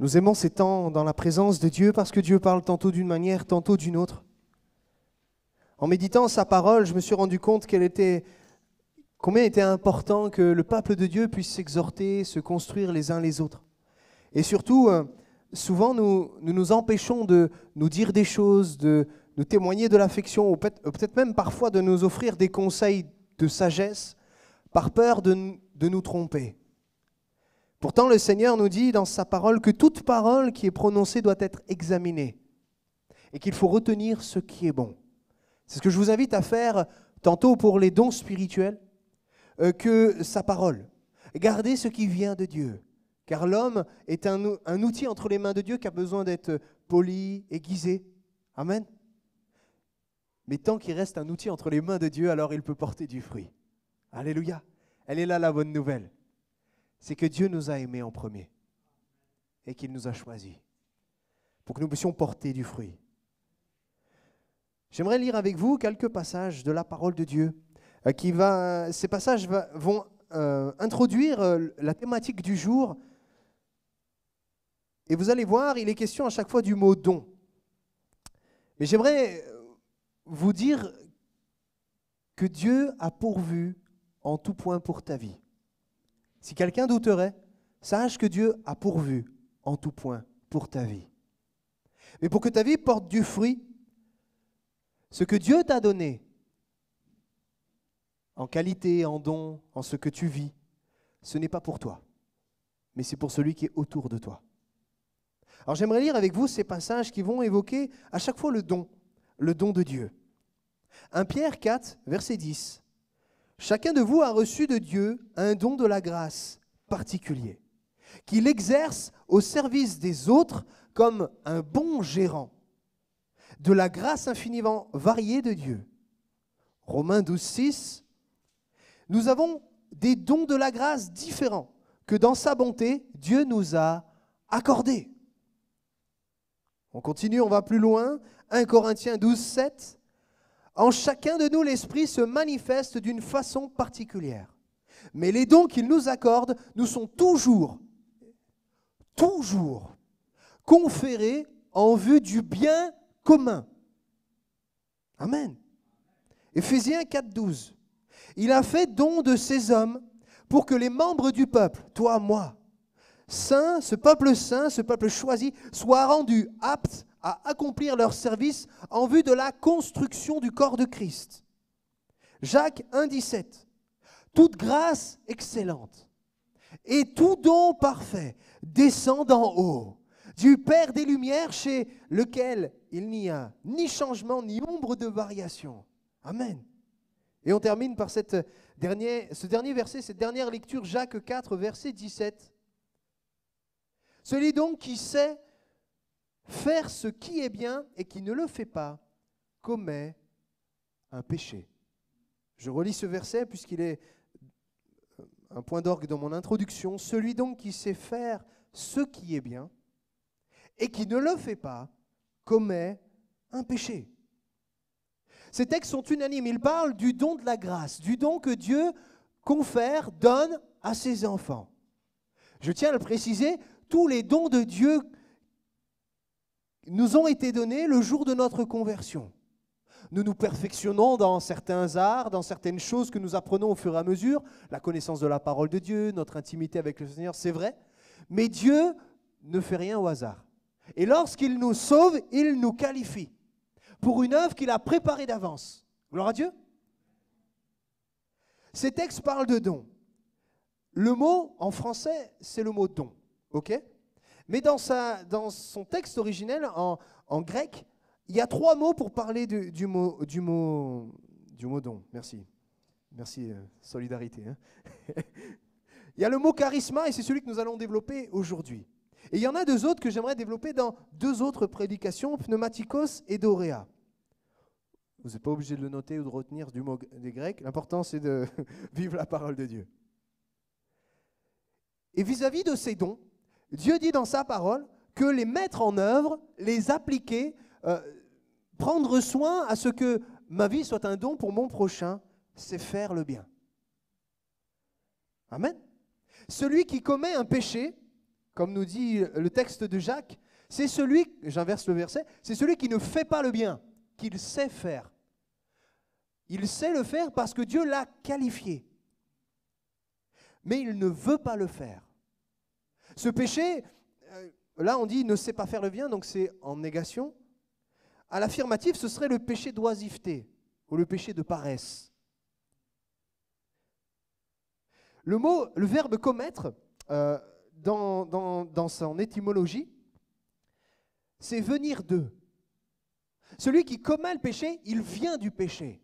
Nous aimons ces temps dans la présence de Dieu parce que Dieu parle tantôt d'une manière, tantôt d'une autre. En méditant sa parole, je me suis rendu compte combien il était important que le peuple de Dieu puisse s'exhorter, se construire les uns les autres. Et surtout, souvent nous nous empêchons de nous dire des choses, de nous témoigner de l'affection, ou peut-être même parfois de nous offrir des conseils de sagesse, par peur de nous tromper. Pourtant, le Seigneur nous dit dans sa parole que toute parole qui est prononcée doit être examinée et qu'il faut retenir ce qui est bon. C'est ce que je vous invite à faire tantôt pour les dons spirituels, que sa parole. Gardez ce qui vient de Dieu, car l'homme est un outil entre les mains de Dieu qui a besoin d'être poli, aiguisé. Amen. Mais tant qu'il reste un outil entre les mains de Dieu, alors il peut porter du fruit. Alléluia. Elle est là la bonne nouvelle. C'est que Dieu nous a aimés en premier et qu'il nous a choisis pour que nous puissions porter du fruit. J'aimerais lire avec vous quelques passages de la parole de Dieu. Ces passages vont introduire la thématique du jour. Et vous allez voir, il est question à chaque fois du mot « don ». Mais j'aimerais vous dire que Dieu a pourvu en tout point pour ta vie. Si quelqu'un douterait, sache que Dieu a pourvu en tout point pour ta vie. Mais pour que ta vie porte du fruit, ce que Dieu t'a donné, en qualité, en don, en ce que tu vis, ce n'est pas pour toi, mais c'est pour celui qui est autour de toi. Alors j'aimerais lire avec vous ces passages qui vont évoquer à chaque fois le don de Dieu. 1 Pierre 4, verset 10. Chacun de vous a reçu de Dieu un don de la grâce particulier, qu'il exerce au service des autres comme un bon gérant de la grâce infiniment variée de Dieu. Romains 12, 6. Nous avons des dons de la grâce différents que dans sa bonté, Dieu nous a accordés. On continue, on va plus loin. 1 Corinthiens 12, 7. En chacun de nous, l'Esprit se manifeste d'une façon particulière. Mais les dons qu'il nous accorde nous sont toujours conférés en vue du bien commun. Amen. Éphésiens 4, 12. Il a fait don de ces hommes pour que les membres du peuple, toi, moi, saints, ce peuple choisi, soient rendus aptes à accomplir leur service en vue de la construction du corps de Christ. Jacques 1, 17. Toute grâce excellente et tout don parfait descend d'en haut, du Père des Lumières, chez lequel il n'y a ni changement ni ombre de variation. Amen. Et on termine par ce dernier verset, cette dernière lecture, Jacques 4, verset 17. Celui donc qui sait faire ce qui est bien et qui ne le fait pas commet un péché. Je relis ce verset puisqu'il est un point d'orgue dans mon introduction. Celui donc qui sait faire ce qui est bien et qui ne le fait pas commet un péché. Ces textes sont unanimes. Ils parlent du don de la grâce, du don que Dieu confère, donne à ses enfants. Je tiens à le préciser, tous les dons de Dieu nous ont été donnés le jour de notre conversion. Nous nous perfectionnons dans certains arts, dans certaines choses que nous apprenons au fur et à mesure, la connaissance de la parole de Dieu, notre intimité avec le Seigneur, c'est vrai, mais Dieu ne fait rien au hasard. Et lorsqu'il nous sauve, il nous qualifie pour une œuvre qu'il a préparée d'avance. Gloire à Dieu. Ces textes parlent de don. Le mot, en français, c'est le mot don. Ok ? Mais dans son texte originel, en grec, il y a 3 mots pour parler du mot don. Merci. Merci, solidarité. Hein. Il y a le mot charisma et c'est celui que nous allons développer aujourd'hui. Et il y en a 2 autres que j'aimerais développer dans 2 autres prédications, pneumatikos et doréa. Vous n'êtes pas obligé de le noter ou de retenir du mot des Grecs. L'important, c'est de vivre la parole de Dieu. Et vis-à-vis de ces dons, Dieu dit dans sa parole que les mettre en œuvre, les appliquer, prendre soin à ce que ma vie soit un don pour mon prochain, c'est faire le bien. Amen. Celui qui commet un péché comme nous dit le texte de Jacques, c'est celui, j'inverse le verset, c'est celui qui ne fait pas le bien, qu'il sait faire. Il sait le faire parce que Dieu l'a qualifié. Mais il ne veut pas le faire. Ce péché, là on dit ne sait pas faire le bien, donc c'est en négation. À l'affirmatif, ce serait le péché d'oisiveté ou le péché de paresse. Le verbe commettre, dans son étymologie, c'est venir d'eux. Celui qui commet le péché, il vient du péché.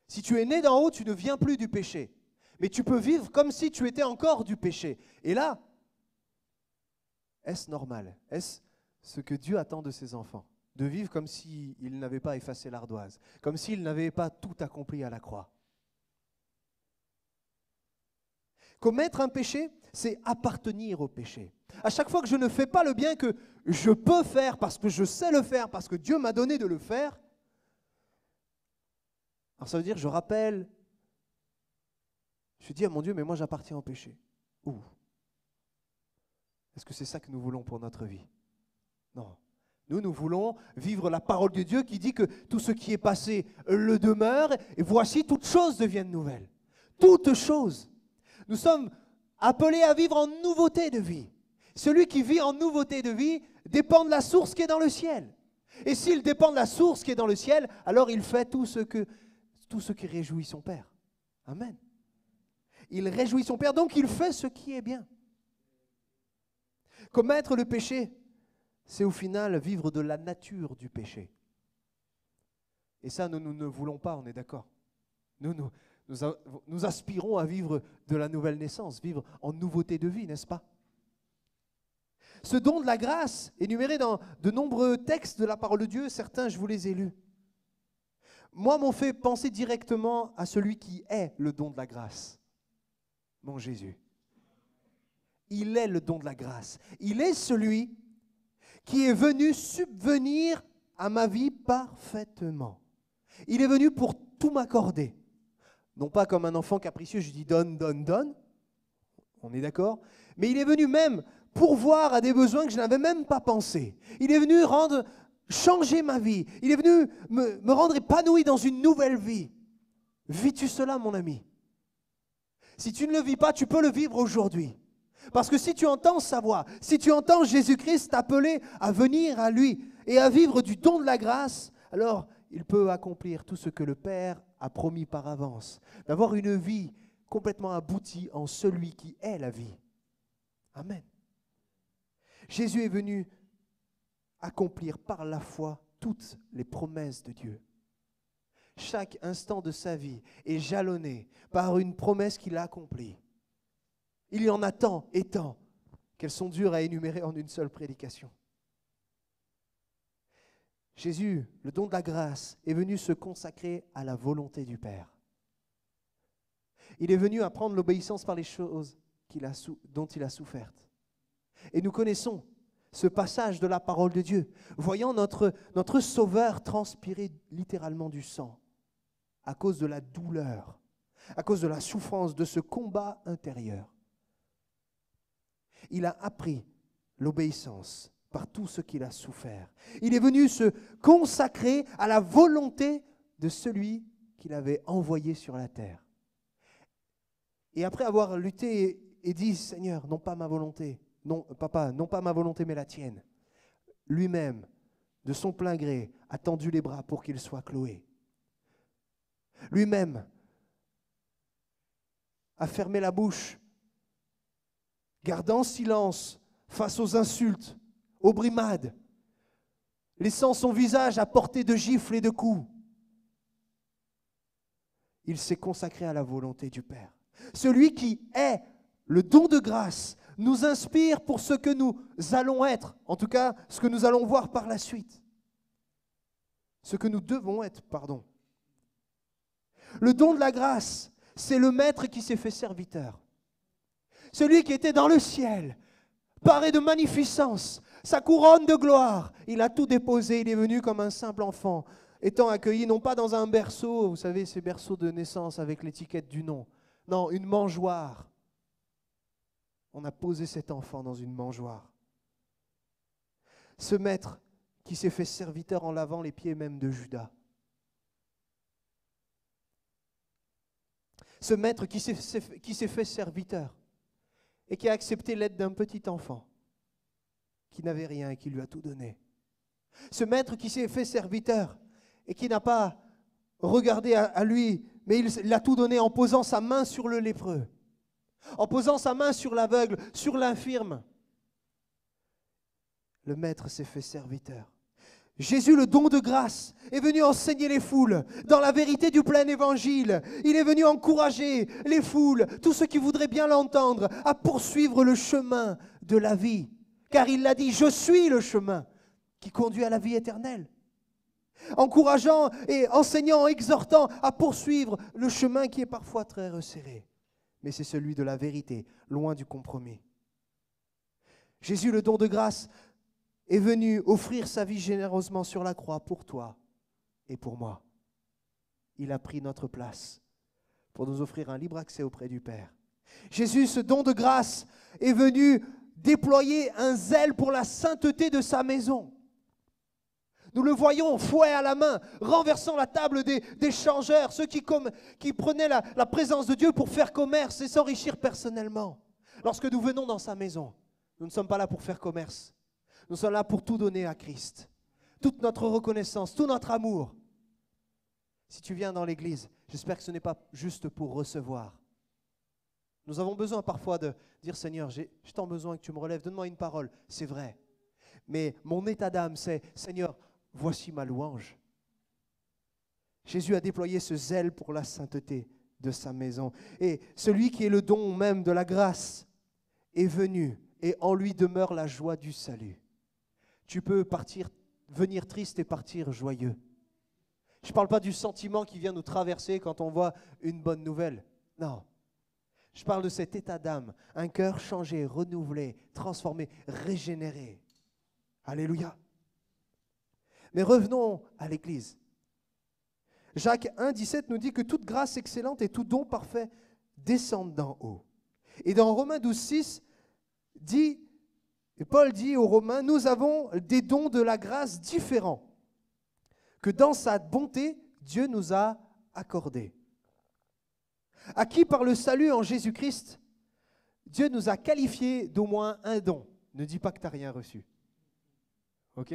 Si tu es né d'en haut, tu ne viens plus du péché. Mais tu peux vivre comme si tu étais encore du péché. Et là, est-ce normal? Est-ce ce que Dieu attend de ses enfants? De vivre comme s'il n'avait pas effacé l'ardoise, comme s'il n'avait pas tout accompli à la croix. Commettre un péché, c'est appartenir au péché. À chaque fois que je ne fais pas le bien que je peux faire parce que je sais le faire, parce que Dieu m'a donné de le faire, alors ça veut dire que je rappelle, je dis à mon Dieu, mais moi j'appartiens au péché. Ouh. Est-ce que c'est ça que nous voulons pour notre vie? Non. Nous voulons vivre la parole de Dieu qui dit que tout ce qui est passé le demeure, et voici toutes choses deviennent nouvelles. Toutes choses. Nous sommes appelés à vivre en nouveauté de vie. Celui qui vit en nouveauté de vie dépend de la source qui est dans le ciel. Et s'il dépend de la source qui est dans le ciel, alors il fait tout ce qui réjouit son Père. Amen. Il réjouit son Père, donc il fait ce qui est bien. Commettre le péché, c'est au final vivre de la nature du péché. Et ça, nous ne voulons pas, on est d'accord. Nous aspirons à vivre de la nouvelle naissance, vivre en nouveauté de vie, n'est-ce pas? Ce don de la grâce, énuméré dans de nombreux textes de la parole de Dieu, certains, je vous les ai lus. Moi, m'ont fait penser directement à celui qui est le don de la grâce, mon Jésus. Il est le don de la grâce. Il est celui qui est venu subvenir à ma vie parfaitement. Il est venu pour tout m'accorder. Non pas comme un enfant capricieux, je dis donne, donne, donne. On est d'accord? Mais il est venu même pourvoir à des besoins que je n'avais même pas pensé. Il est venu changer ma vie. Il est venu me rendre épanoui dans une nouvelle vie. Vis-tu cela, mon ami? Si tu ne le vis pas, tu peux le vivre aujourd'hui. Parce que si tu entends sa voix, si tu entends Jésus-Christ t'appeler à venir à lui et à vivre du don de la grâce, alors il peut accomplir tout ce que le Père a promis par avance, d'avoir une vie complètement aboutie en celui qui est la vie. Amen. Jésus est venu accomplir par la foi toutes les promesses de Dieu. Chaque instant de sa vie est jalonné par une promesse qu'il a accomplie. Il y en a tant et tant qu'elles sont dures à énumérer en une seule prédication. Jésus, le don de la grâce, est venu se consacrer à la volonté du Père. Il est venu apprendre l'obéissance par les choses dont il a souffert. Et nous connaissons ce passage de la parole de Dieu, voyant notre Sauveur transpirer littéralement du sang à cause de la douleur, à cause de la souffrance de ce combat intérieur. Il a appris l'obéissance par tout ce qu'il a souffert. Il est venu se consacrer à la volonté de celui qu'il avait envoyé sur la terre. Et après avoir lutté et dit, Seigneur, non pas ma volonté, non, papa, non pas ma volonté mais la tienne, lui-même, de son plein gré, a tendu les bras pour qu'il soit cloué. Lui-même a fermé la bouche, gardant silence face aux insultes, aux brimades, laissant son visage à portée de gifles et de coups. Il s'est consacré à la volonté du Père. Celui qui est le don de grâce nous inspire pour ce que nous allons être, en tout cas ce que nous allons voir par la suite. Ce que nous devons être, pardon. Le don de la grâce, c'est le Maître qui s'est fait serviteur. Celui qui était dans le ciel, paré de magnificence, sa couronne de gloire, il a tout déposé, il est venu comme un simple enfant, étant accueilli non pas dans un berceau, vous savez, ces berceaux de naissance avec l'étiquette du nom, non, une mangeoire. on a posé cet enfant dans une mangeoire. Ce maître qui s'est fait serviteur en lavant les pieds même de Judas. Ce maître qui s'est fait serviteur et qui a accepté l'aide d'un petit enfant qui n'avait rien et qui lui a tout donné. Ce maître qui s'est fait serviteur et qui n'a pas regardé à lui, mais il a tout donné en posant sa main sur le lépreux, en posant sa main sur l'aveugle, sur l'infirme. Le maître s'est fait serviteur. Jésus, le don de grâce, est venu enseigner les foules dans la vérité du plein évangile. Il est venu encourager les foules, tous ceux qui voudraient bien l'entendre, à poursuivre le chemin de la vie. Car il l'a dit, je suis le chemin qui conduit à la vie éternelle. Encourageant et enseignant, exhortant à poursuivre le chemin qui est parfois très resserré. Mais c'est celui de la vérité, loin du compromis. Jésus, le don de grâce, est venu offrir sa vie généreusement sur la croix pour toi et pour moi. Il a pris notre place pour nous offrir un libre accès auprès du Père. Jésus, ce don de grâce, est venu déployer un zèle pour la sainteté de sa maison. Nous le voyons, fouet à la main, renversant la table des changeurs, ceux qui prenaient la présence de Dieu pour faire commerce et s'enrichir personnellement. Lorsque nous venons dans sa maison, nous ne sommes pas là pour faire commerce. Nous sommes là pour tout donner à Christ. Toute notre reconnaissance, tout notre amour. Si tu viens dans l'église, j'espère que ce n'est pas juste pour recevoir. Nous avons besoin parfois de dire, Seigneur, j'ai tant besoin que tu me relèves, donne-moi une parole. C'est vrai. Mais mon état d'âme, c'est, Seigneur, voici ma louange. Jésus a déployé ce zèle pour la sainteté de sa maison. Et celui qui est le don même de la grâce est venu et en lui demeure la joie du salut. Tu peux venir triste et partir joyeux. Je ne parle pas du sentiment qui vient nous traverser quand on voit une bonne nouvelle. Non. Je parle de cet état d'âme, un cœur changé, renouvelé, transformé, régénéré. Alléluia. Mais revenons à l'Église. Jacques 1, 17 nous dit que toute grâce excellente et tout don parfait descendent d'en haut. Et dans Romains 12, 6, Paul dit aux Romains, nous avons des dons de la grâce différents que dans sa bonté, Dieu nous a accordés. À qui par le salut en Jésus-Christ, Dieu nous a qualifiés d'au moins un don. Ne dis pas que tu n'as rien reçu. Ok ?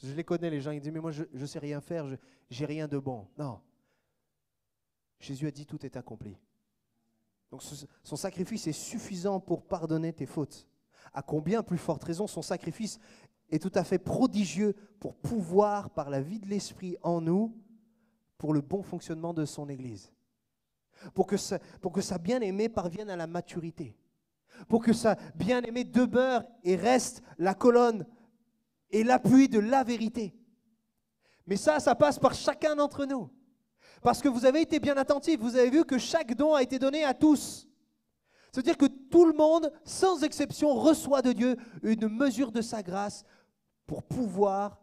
Je les connais, les gens, ils disent, mais moi je ne sais rien faire, je n'ai rien de bon. Non. Jésus a dit, tout est accompli. Donc son sacrifice est suffisant pour pardonner tes fautes. À combien plus forte raison, son sacrifice est tout à fait prodigieux pour pouvoir, par la vie de l'Esprit en nous, pour le bon fonctionnement de son Église. Pour que sa bien-aimée parvienne à la maturité. Pour que sa bien-aimée demeure et reste la colonne et l'appui de la vérité. Mais ça passe par chacun d'entre nous. Parce que vous avez été bien attentifs, vous avez vu que chaque don a été donné à tous. C'est-à-dire que tout le monde, sans exception, reçoit de Dieu une mesure de sa grâce pour pouvoir,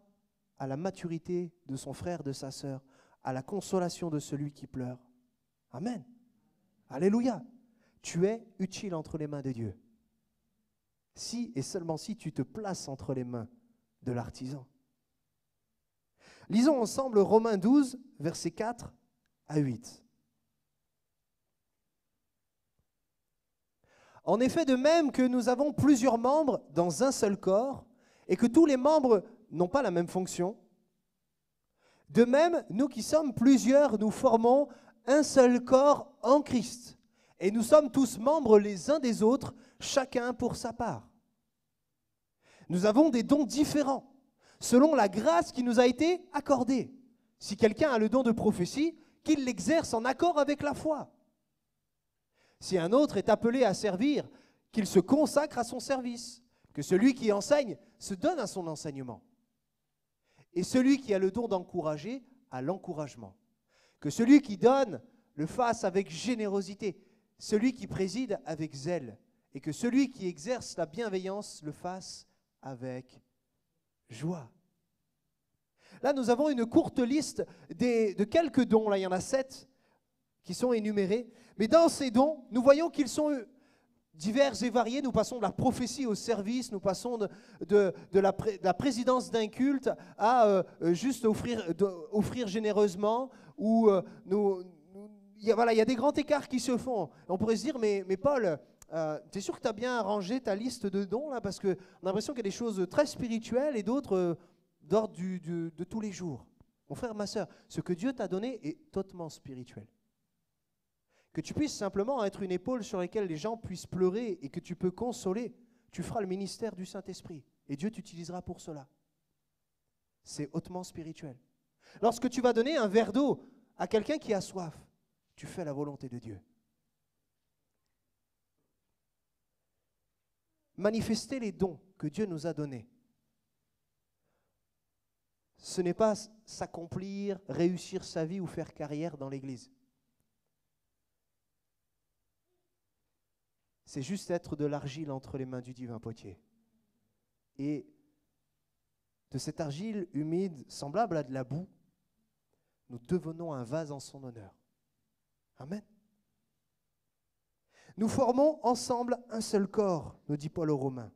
à la maturité de son frère, de sa sœur, à la consolation de celui qui pleure. Amen. Alléluia. Tu es utile entre les mains de Dieu. Si et seulement si tu te places entre les mains de l'artisan. Lisons ensemble Romains 12, versets 4 à 8. En effet, de même que nous avons plusieurs membres dans un seul corps, et que tous les membres n'ont pas la même fonction, de même, nous qui sommes plusieurs, nous formons un seul corps en Christ. Et nous sommes tous membres les uns des autres, chacun pour sa part. Nous avons des dons différents, selon la grâce qui nous a été accordée. Si quelqu'un a le don de prophétie, qu'il l'exerce en accord avec la foi. Si un autre est appelé à servir, qu'il se consacre à son service, que celui qui enseigne se donne à son enseignement. Et celui qui a le don d'encourager, à l'encouragement. Que celui qui donne le fasse avec générosité, celui qui préside avec zèle, et que celui qui exerce la bienveillance le fasse avec joie. Là, nous avons une courte liste de quelques dons. Là, il y en a 7 qui sont énumérés. Mais dans ces dons, nous voyons qu'ils sont divers et variés. Nous passons de la prophétie au service, nous passons de la présidence d'un culte à juste offrir généreusement. Ou il y a des grands écarts qui se font. On pourrait se dire, mais Paul, tu es sûr que tu as bien arrangé ta liste de dons là? Parce qu'on a l'impression qu'il y a des choses très spirituelles et d'autres d'ordre de tous les jours. Mon frère, ma soeur, ce que Dieu t'a donné est totalement spirituel. Que tu puisses simplement être une épaule sur laquelle les gens puissent pleurer et que tu peux consoler, tu feras le ministère du Saint-Esprit. Et Dieu t'utilisera pour cela. C'est hautement spirituel. Lorsque tu vas donner un verre d'eau à quelqu'un qui a soif, tu fais la volonté de Dieu. Manifester les dons que Dieu nous a donnés, ce n'est pas s'accomplir, réussir sa vie ou faire carrière dans l'Église. C'est juste être de l'argile entre les mains du divin potier. Et de cette argile humide, semblable à de la boue, nous devenons un vase en son honneur. Amen. Nous formons ensemble un seul corps, nous dit Paul aux Romains.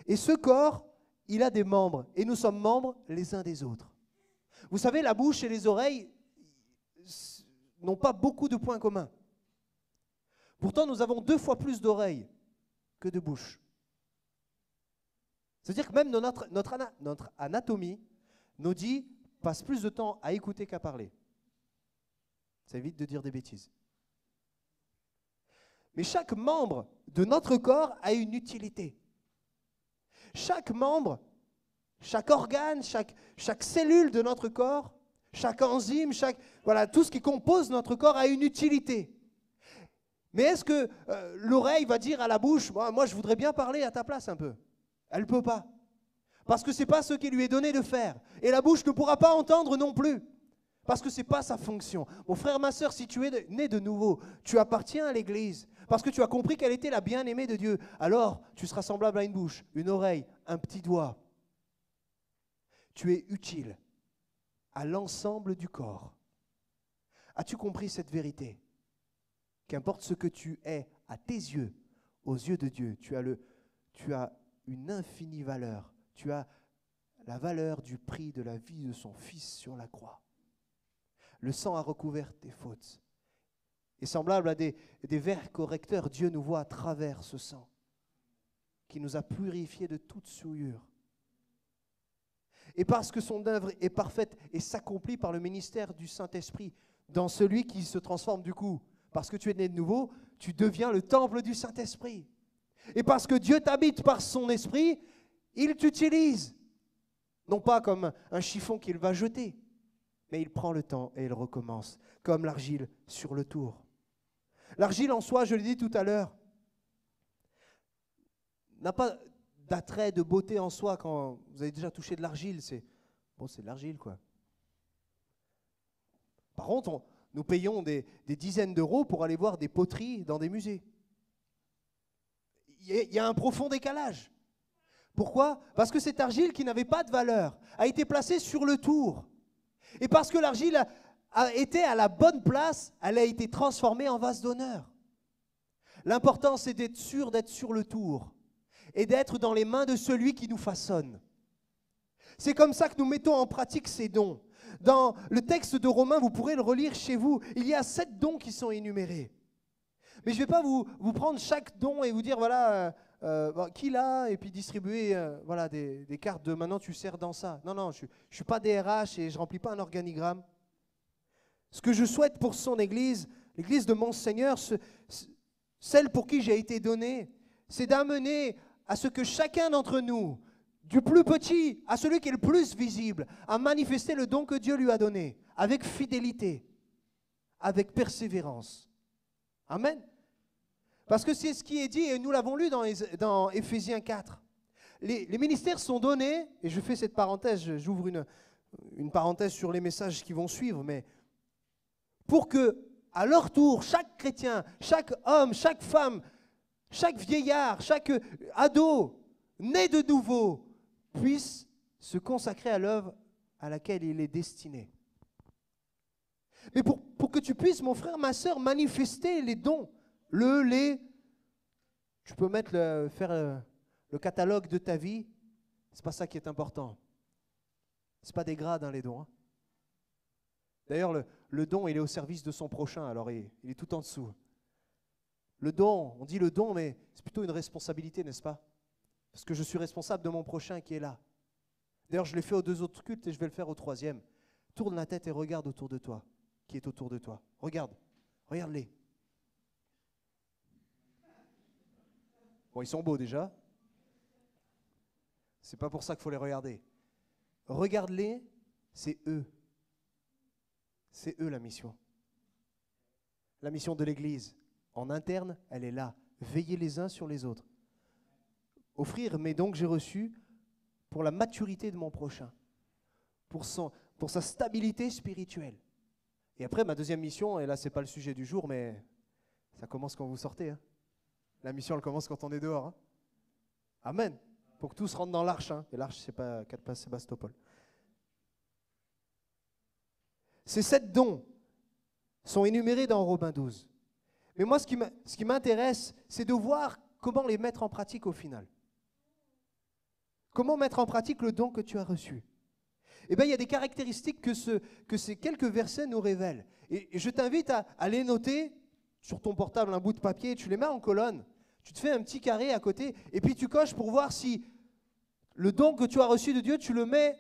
Et ce corps, il a des membres, et nous sommes membres les uns des autres. Vous savez, la bouche et les oreilles n'ont pas beaucoup de points communs. Pourtant, nous avons 2 fois plus d'oreilles que de bouches. C'est-à-dire que même notre anatomie nous dit passe plus de temps à écouter qu'à parler. Ça évite de dire des bêtises. Mais chaque membre de notre corps a une utilité. Chaque membre, chaque organe, chaque cellule de notre corps, chaque enzyme, tout ce qui compose notre corps a une utilité. Mais est-ce que l'oreille va dire à la bouche, moi je voudrais bien parler à ta place un peu? Elle ne peut pas. Parce que ce n'est pas ce qui lui est donné de faire. Et la bouche ne pourra pas entendre non plus. Parce que ce n'est pas sa fonction. Mon frère, ma soeur, si tu es né de nouveau, tu appartiens à l'Église. Parce que tu as compris qu'elle était la bien-aimée de Dieu. Alors, tu seras semblable à une bouche, une oreille, un petit doigt. Tu es utile à l'ensemble du corps. As-tu compris cette vérité? Qu'importe ce que tu es à tes yeux, aux yeux de Dieu, tu as une infinie valeur. Tu as la valeur du prix de la vie de son Fils sur la croix. Le sang a recouvert tes fautes. Et semblable à des vers correcteurs, Dieu nous voit à travers ce sang qui nous a purifiés de toute souillure. Et parce que son œuvre est parfaite et s'accomplit par le ministère du Saint-Esprit dans celui qui se transforme du coup, parce que tu es né de nouveau, tu deviens le temple du Saint-Esprit. Et parce que Dieu t'habite par son esprit, il t'utilise. Non pas comme un chiffon qu'il va jeter, mais il prend le temps et il recommence, comme l'argile sur le tour. L'argile en soi, je l'ai dit tout à l'heure, n'a pas d'attrait, de beauté en soi. Quand vous avez déjà touché de l'argile, c'est de l'argile, quoi. Par contre, nous payons des dizaines d'euros pour aller voir des poteries dans des musées. Il y a un profond décalage. Pourquoi? Parce que cette argile qui n'avait pas de valeur a été placée sur le tour. Et parce que l'argile a été à la bonne place, elle a été transformée en vase d'honneur. L'important, c'est d'être sûr d'être sur le tour et d'être dans les mains de celui qui nous façonne. C'est comme ça que nous mettons en pratique ces dons. Dans le texte de Romains, vous pourrez le relire chez vous, il y a 7 dons qui sont énumérés. Mais je ne vais pas vous prendre chaque don et vous dire, voilà, qui l'a, et puis distribuer des cartes de maintenant tu sers dans ça. Non, je ne suis pas DRH et je ne remplis pas un organigramme. Ce que je souhaite pour son Église, l'Église de mon Seigneur, celle pour qui j'ai été donné, c'est d'amener à ce que chacun d'entre nous, du plus petit à celui qui est le plus visible, a manifesté le don que Dieu lui a donné, avec fidélité, avec persévérance. Amen. Parce que c'est ce qui est dit, et nous l'avons lu dans Éphésiens 4. Les ministères sont donnés, et je fais cette parenthèse, j'ouvre une parenthèse sur les messages qui vont suivre, mais pour que, à leur tour, chaque chrétien, chaque homme, chaque femme, chaque vieillard, chaque ado, né de nouveau, puisse se consacrer à l'œuvre à laquelle il est destiné. Mais pour que tu puisses, mon frère, ma sœur, manifester les dons, les Tu peux faire le catalogue de ta vie. C'est pas ça qui est important. C'est pas des grades, hein, les dons. Hein. D'ailleurs, le don, il est au service de son prochain, alors il est tout en dessous. Le don, on dit le don, mais c'est plutôt une responsabilité, n'est-ce pas? Parce que je suis responsable de mon prochain qui est là. D'ailleurs, je l'ai fait aux 2 autres cultes et je vais le faire au 3e. Tourne la tête et regarde autour de toi, qui est autour de toi. Regarde-les. Bon, ils sont beaux déjà. C'est pas pour ça qu'il faut les regarder. Regarde-les, c'est eux. C'est eux la mission. La mission de l'Église, en interne, elle est là. Veillez les uns sur les autres. Offrir mes dons que j'ai reçus pour la maturité de mon prochain, pour sa stabilité spirituelle. Et après, ma 2e mission, et là, ce n'est pas le sujet du jour, mais ça commence quand vous sortez. Hein. La mission, elle commence quand on est dehors. Hein. Amen. Pour que tous rentrent dans l'arche. Hein. Et l'arche, ce n'est pas 4 places Sébastopol. Ces 7 dons sont énumérés dans Romains 12. Mais moi, ce qui m'intéresse, c'est de voir comment les mettre en pratique au final. Comment mettre en pratique le don que tu as reçu? Eh bien, il y a des caractéristiques que ces quelques versets nous révèlent. Et je t'invite à les noter sur ton portable, un bout de papier, tu les mets en colonne. Tu te fais un petit carré à côté, et puis tu coches pour voir si le don que tu as reçu de Dieu, tu le mets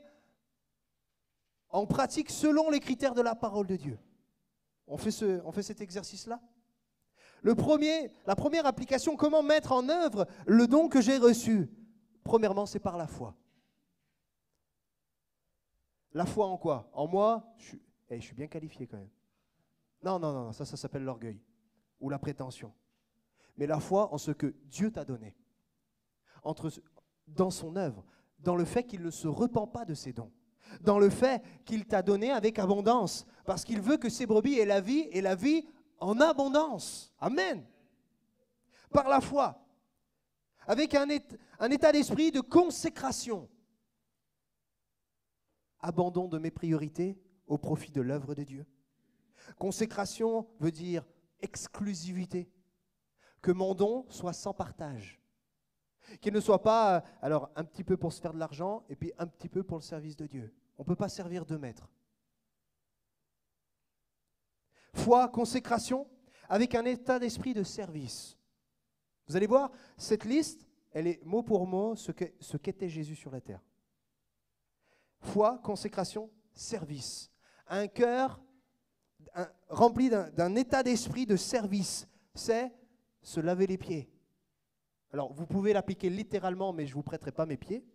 en pratique selon les critères de la parole de Dieu. On fait cet exercice-là? La première application, comment mettre en œuvre le don que j'ai reçu? Premièrement, c'est par la foi. La foi en quoi? En moi, je suis bien qualifié quand même. Non, ça s'appelle l'orgueil ou la prétention. Mais la foi en ce que Dieu t'a donné, dans son œuvre, dans le fait qu'il ne se repent pas de ses dons, dans le fait qu'il t'a donné avec abondance, parce qu'il veut que ses brebis aient la vie et la vie en abondance. Amen. Par la foi, avec un état d'esprit de consécration. Abandon de mes priorités au profit de l'œuvre de Dieu. Consécration veut dire exclusivité. Que mon don soit sans partage. Qu'il ne soit pas, alors un petit peu pour se faire de l'argent et puis un petit peu pour le service de Dieu. On ne peut pas servir 2 maîtres. Foi, consécration, avec un état d'esprit de service. Vous allez voir, cette liste, elle est mot pour mot ce qu'était Jésus sur la terre. Foi, consécration, service. Un cœur rempli d'un état d'esprit de service. C'est se laver les pieds. Alors, vous pouvez l'appliquer littéralement, mais je ne vous prêterai pas mes pieds.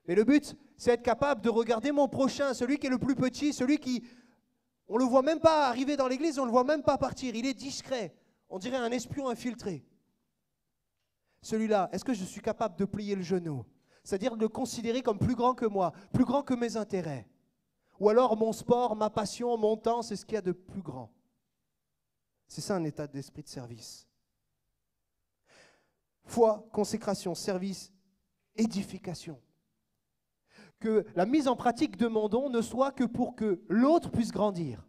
Mais le but, c'est être capable de regarder mon prochain, celui qui est le plus petit, celui qui, on ne le voit même pas arriver dans l'église, on ne le voit même pas partir. Il est discret. On dirait un espion infiltré. Celui-là, est-ce que je suis capable de plier le genou? C'est-à-dire de le considérer comme plus grand que moi, plus grand que mes intérêts. Ou alors mon sport, ma passion, mon temps, c'est ce qu'il y a de plus grand. C'est ça un état d'esprit de service. Foi, consécration, service, édification. Que la mise en pratique de mon don ne soit que pour que l'autre puisse grandir,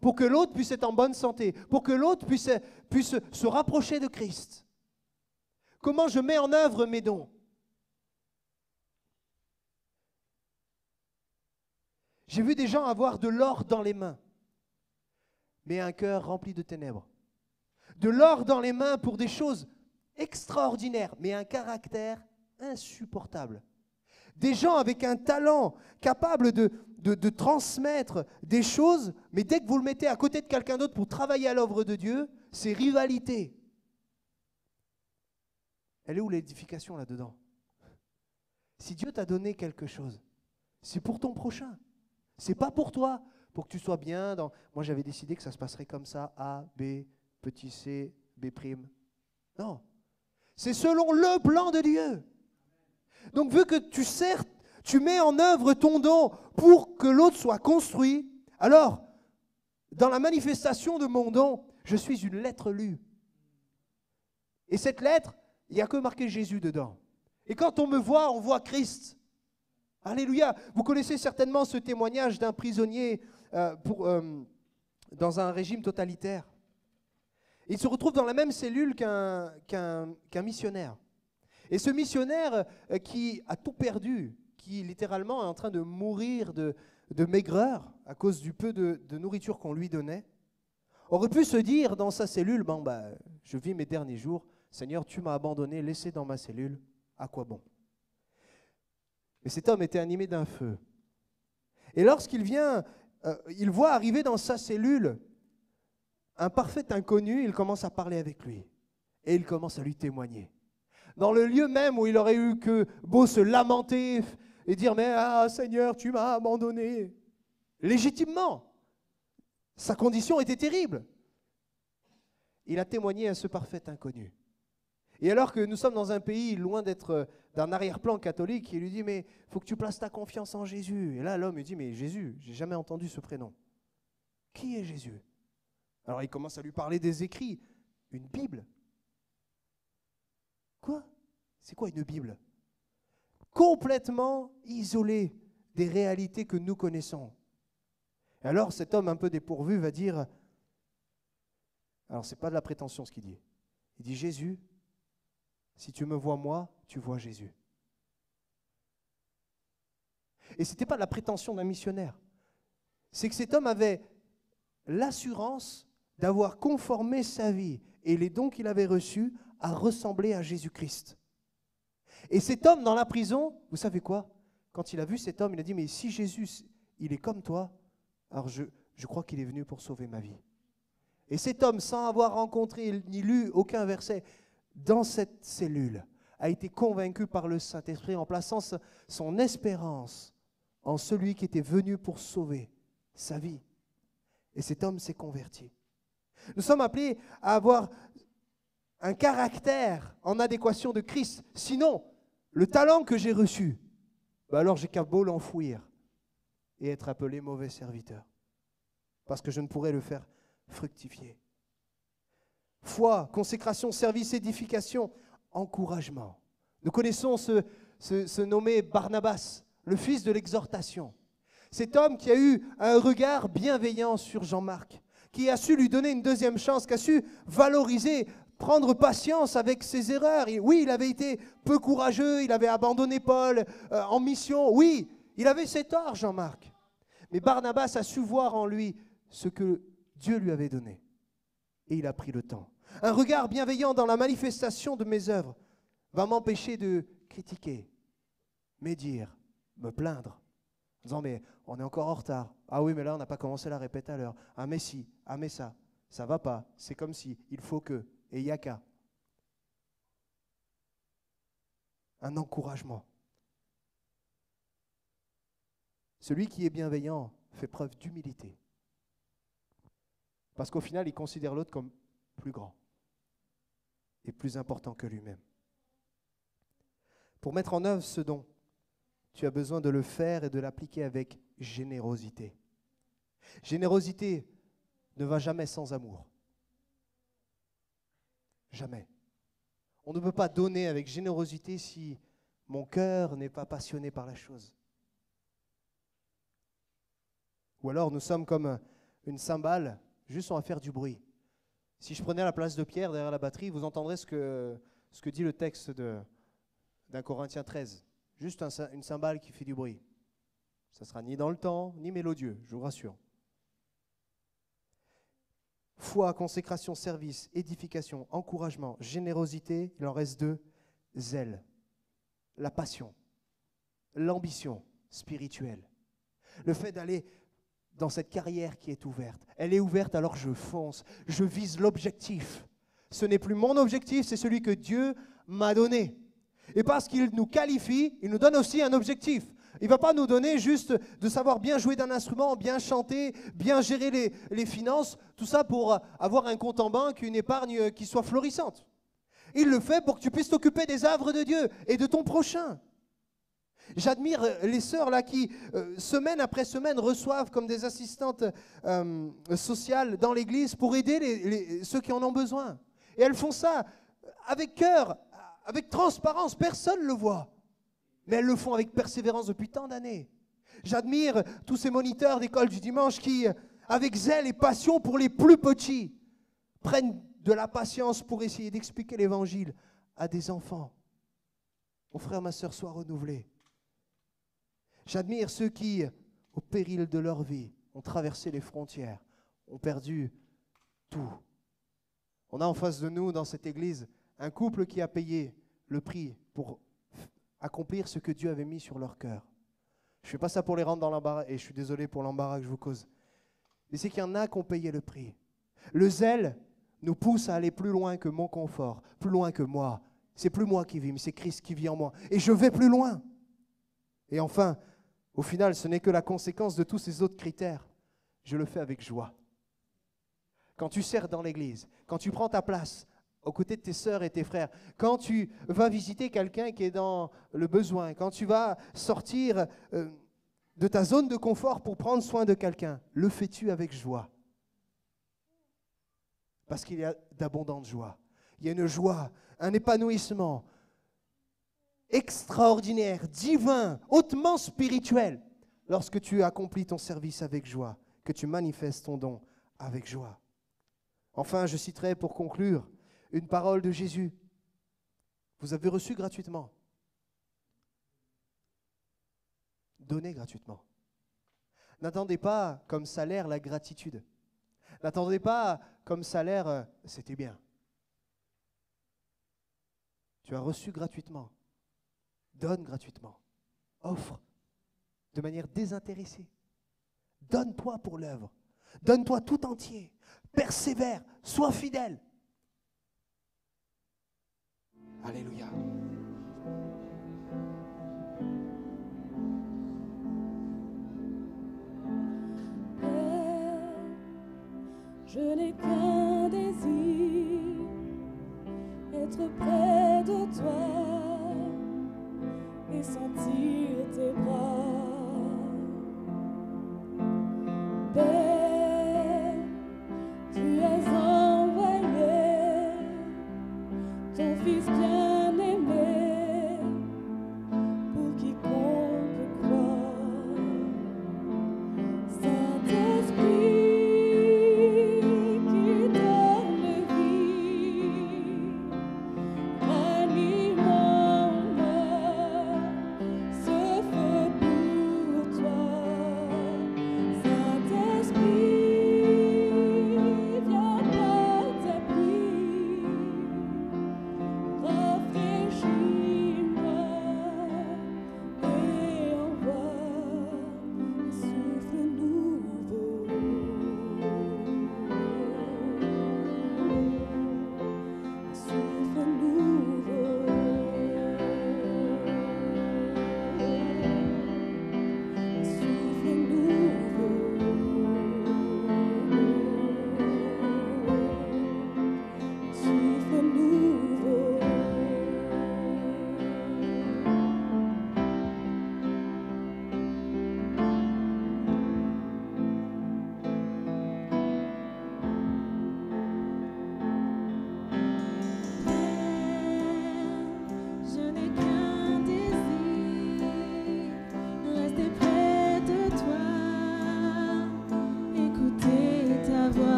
pour que l'autre puisse être en bonne santé, pour que l'autre puisse se rapprocher de Christ. Comment je mets en œuvre mes dons? J'ai vu des gens avoir de l'or dans les mains, mais un cœur rempli de ténèbres. De l'or dans les mains pour des choses extraordinaires, mais un caractère insupportable. Des gens avec un talent capable de transmettre des choses, mais dès que vous le mettez à côté de quelqu'un d'autre pour travailler à l'œuvre de Dieu, c'est rivalité. Elle est où l'édification là-dedans? Si Dieu t'a donné quelque chose, c'est pour ton prochain. C'est pas pour toi, pour que tu sois bien dans... Moi, j'avais décidé que ça se passerait comme ça, A, B, petit c, B'. Non. C'est selon le plan de Dieu. Donc, vu que tu mets en œuvre ton don pour que l'autre soit construit, alors, dans la manifestation de mon don, je suis une lettre lue. Et cette lettre, il n'y a que marqué Jésus dedans. Et quand on me voit, on voit Christ. Alléluia. Vous connaissez certainement ce témoignage d'un prisonnier dans un régime totalitaire. Il se retrouve dans la même cellule qu'un missionnaire. Et ce missionnaire qui a tout perdu, qui littéralement est en train de mourir de maigreur à cause du peu de nourriture qu'on lui donnait, aurait pu se dire dans sa cellule, je vis mes derniers jours, Seigneur, tu m'as abandonné, laissé dans ma cellule, à quoi bon? Mais cet homme était animé d'un feu. Et lorsqu'il vient, il voit arriver dans sa cellule un parfait inconnu, il commence à parler avec lui. Et il commence à lui témoigner. Dans le lieu même où il aurait eu que beau se lamenter et dire « Mais Seigneur, tu m'as abandonné », légitimement, sa condition était terrible. Il a témoigné à ce parfait inconnu. Et alors que nous sommes dans un pays loin d'être d'un arrière-plan catholique, il lui dit « Mais il faut que tu places ta confiance en Jésus ». Et là, l'homme lui dit « Mais Jésus, j'ai jamais entendu ce prénom. Qui est Jésus ?» Alors il commence à lui parler des écrits. Une Bible. Quoi? C'est quoi une Bible? Complètement isolée des réalités que nous connaissons. Et alors cet homme un peu dépourvu va dire, alors c'est pas de la prétention ce qu'il dit. Il dit Jésus, si tu me vois moi, tu vois Jésus. Et ce n'était pas de la prétention d'un missionnaire. C'est que cet homme avait l'assurance d'avoir conformé sa vie et les dons qu'il avait reçus à ressembler à Jésus-Christ. Et cet homme dans la prison, vous savez quoi? Quand il a vu cet homme, il a dit, mais si Jésus, il est comme toi, alors je crois qu'il est venu pour sauver ma vie. Et cet homme, sans avoir rencontré ni lu aucun verset, dans cette cellule, a été convaincu par le Saint-Esprit en plaçant son espérance en celui qui était venu pour sauver sa vie. Et cet homme s'est converti. Nous sommes appelés à avoir un caractère en adéquation de Christ. Sinon, le talent que j'ai reçu, alors j'ai qu'à beau l'enfouir et être appelé mauvais serviteur. Parce que je ne pourrais le faire fructifier. Foi, consécration, service, édification, encouragement. Nous connaissons ce nommé Barnabas, le fils de l'exhortation. Cet homme qui a eu un regard bienveillant sur Jean-Marc, qui a su lui donner une deuxième chance, qui a su valoriser, prendre patience avec ses erreurs. Et oui, il avait été peu courageux, il avait abandonné Paul en mission. Oui, il avait ses torts, Jean-Marc. Mais Barnabas a su voir en lui ce que Dieu lui avait donné. Et il a pris le temps. Un regard bienveillant dans la manifestation de mes œuvres va m'empêcher de critiquer, médire, me plaindre. En disant, mais on est encore en retard. Ah oui, mais là, on n'a pas commencé la répète à l'heure. Ah mais si, ah mais ça va pas. C'est comme si, il faut que, et il n'y a qu'à. Un encouragement. Celui qui est bienveillant fait preuve d'humilité. Parce qu'au final, il considère l'autre comme plus grand et plus important que lui-même. Pour mettre en œuvre ce don, tu as besoin de le faire et de l'appliquer avec générosité. Générosité ne va jamais sans amour. Jamais. On ne peut pas donner avec générosité si mon cœur n'est pas passionné par la chose. Ou alors nous sommes comme une cymbale, juste on va faire du bruit. Si je prenais la place de Pierre derrière la batterie, vous entendrez ce que dit le texte d'un Corinthiens 13. Juste une cymbale qui fait du bruit. Ça ne sera ni dans le temps, ni mélodieux, je vous rassure. Foi, consécration, service, édification, encouragement, générosité, il en reste 2, zèle, la passion, l'ambition spirituelle. Le fait d'aller dans cette carrière qui est ouverte. Elle est ouverte, alors je fonce, je vise l'objectif. Ce n'est plus mon objectif, c'est celui que Dieu m'a donné. Et parce qu'il nous qualifie, il nous donne aussi un objectif. Il ne va pas nous donner juste de savoir bien jouer d'un instrument, bien chanter, bien gérer les finances, tout ça pour avoir un compte en banque, une épargne qui soit florissante. Il le fait pour que tu puisses t'occuper des œuvres de Dieu et de ton prochain. J'admire les sœurs là qui, semaine après semaine, reçoivent comme des assistantes sociales dans l'église pour aider ceux qui en ont besoin. Et elles font ça avec cœur, avec transparence, personne ne le voit. Mais elles le font avec persévérance depuis tant d'années. J'admire tous ces moniteurs d'école du dimanche qui, avec zèle et passion pour les plus petits, prennent de la patience pour essayer d'expliquer l'Évangile à des enfants. Mon frère, ma sœur, sois renouvelé. J'admire ceux qui, au péril de leur vie, ont traversé les frontières, ont perdu tout. On a en face de nous, dans cette église, un couple qui a payé le prix pour accomplir ce que Dieu avait mis sur leur cœur. Je ne fais pas ça pour les rendre dans l'embarras, et je suis désolé pour l'embarras que je vous cause. Mais c'est qu'il y en a qui ont payé le prix. Le zèle nous pousse à aller plus loin que mon confort, plus loin que moi. C'est plus moi qui vis, mais c'est Christ qui vit en moi. Et je vais plus loin. Et enfin, au final, ce n'est que la conséquence de tous ces autres critères. Je le fais avec joie. Quand tu sers dans l'église, quand tu prends ta place aux côtés de tes sœurs et tes frères, quand tu vas visiter quelqu'un qui est dans le besoin, quand tu vas sortir de ta zone de confort pour prendre soin de quelqu'un, le fais-tu avec joie? Parce qu'il y a d'abondantes joies. Il y a une joie, un épanouissement extraordinaire, divin, hautement spirituel, lorsque tu accomplis ton service avec joie, que tu manifestes ton don avec joie. Enfin, je citerai pour conclure une parole de Jésus. Vous avez reçu gratuitement. Donnez gratuitement. N'attendez pas comme salaire la gratitude. N'attendez pas comme salaire, c'était bien. Tu as reçu gratuitement. Donne gratuitement. Offre de manière désintéressée. Donne-toi pour l'œuvre. Donne-toi tout entier. Persévère. Sois fidèle. Alléluia. Père, je n'ai qu'un désir, être près de toi et sentir tes bras. Père, tu as envoyé ton Fils.